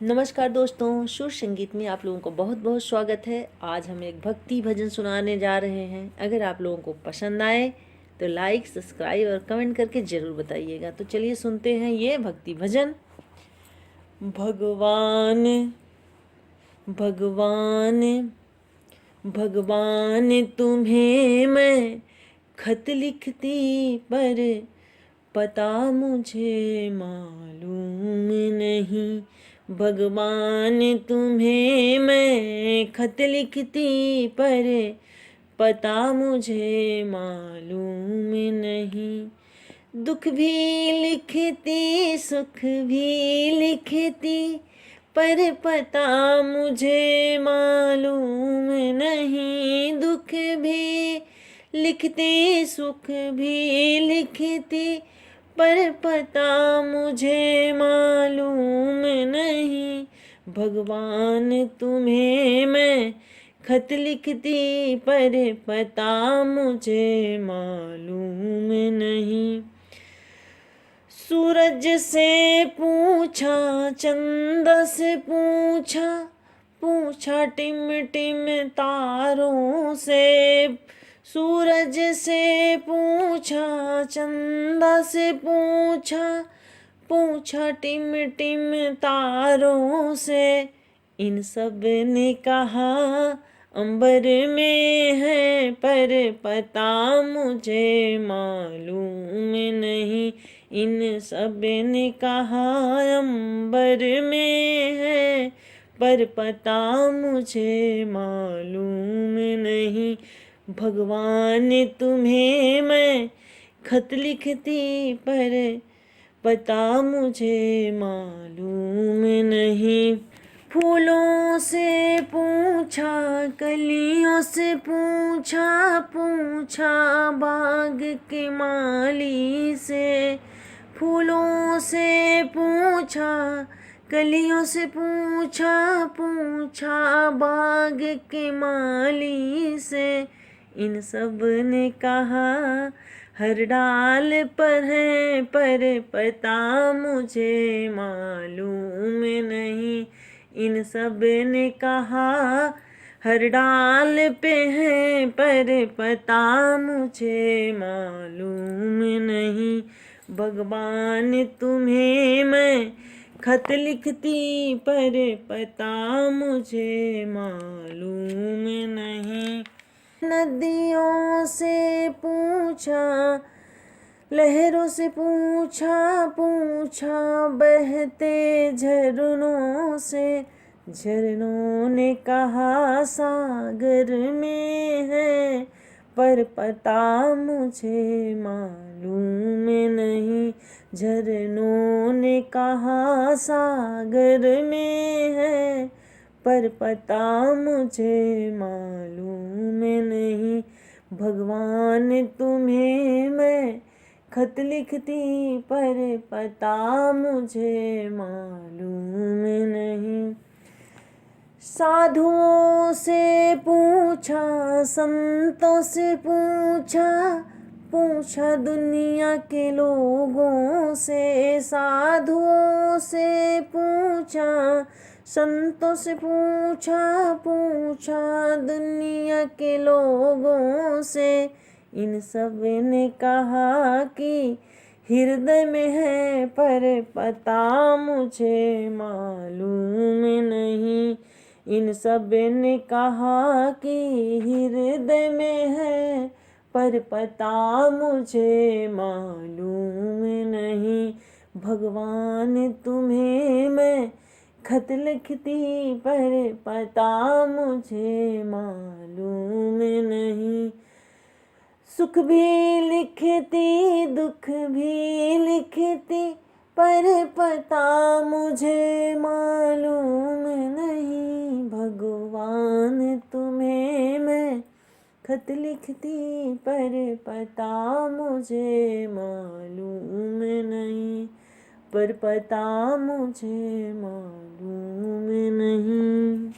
नमस्कार दोस्तों, सुर संगीत में आप लोगों को बहुत बहुत स्वागत है। आज हम एक भक्ति भजन सुनाने जा रहे हैं। अगर आप लोगों को पसंद आए तो लाइक, सब्सक्राइब और कमेंट करके ज़रूर बताइएगा। तो चलिए सुनते हैं ये भक्ति भजन। भगवान भगवान भगवान तुम्हें मैं खत लिखती, पर पता मुझे मालूम नहीं। भगवान तुम्हें मैं खत लिखती, पर पता मुझे मालूम नहीं। दुख भी लिखती, सुख भी लिखती, पर पता मुझे मालूम नहीं। दुख भी लिखती, सुख भी लिखती, पर पता मुझे मालूम नहीं। भगवान तुम्हें मैं खत लिखती, पर पता मुझे मालूम नहीं। सूरज से पूछा, चंदा से पूछा, पूछा टिम टिम तारों से। सूरज से पूछा, चंदा से पूछा, पूछा टिम टिम तारों से। इन सब ने कहा अंबर में है, पर पता मुझे मालूम नहीं। इन सब ने कहा अंबर में है, पर पता मुझे मालूम नहीं। भगवान तुम्हें मैं खत लिखती, पर पता मुझे मालूम नहीं। फूलों से पूछा, कलियों से पूछा, पूछा बाग के माली से। फूलों से पूछा, कलियों से पूछा, पूछा बाग के माली से। इन सब ने कहा हर डाल पर है, पर पता मुझे मालूम नहीं। इन सब ने कहा हर डाल पे है, पर पता मुझे मालूम नहीं। भगवान तुम्हें मैं खत लिखती, पर पता मुझे मालूम नहीं। नदियों से पूछा, लहरों से पूछा, पूछा बहते झरनों से। झरनों ने कहा सागर में है, पर पता मुझे मालूम नहीं। झरनों ने कहा सागर में है, पर पता मुझे मालूम नहीं। भगवान तुम्हें मैं खत लिखती, पर पता मुझे मालूम नहीं। साधुओं से पूछा, संतों से पूछा, पूछा दुनिया के लोगों से। साधुओं से पूछा, संतों से पूछा, पूछा दुनिया के लोगों से। इन सब ने कहा कि हृदय में है, पर पता मुझे मालूम नहीं। इन सब ने कहा कि हृदय में है, पर पता मुझे मालूम नहीं। भगवान तुम्हें मैं खत लिखती, पर पता मुझे मालूम नहीं। सुख भी लिखती, दुख भी लिखती, पर पता मुझे मालूम नहीं। भगवान तुम्हें मैं खत लिखती, पर पता मुझे मालूम नहीं। पर पता मुझे मालूम नहीं।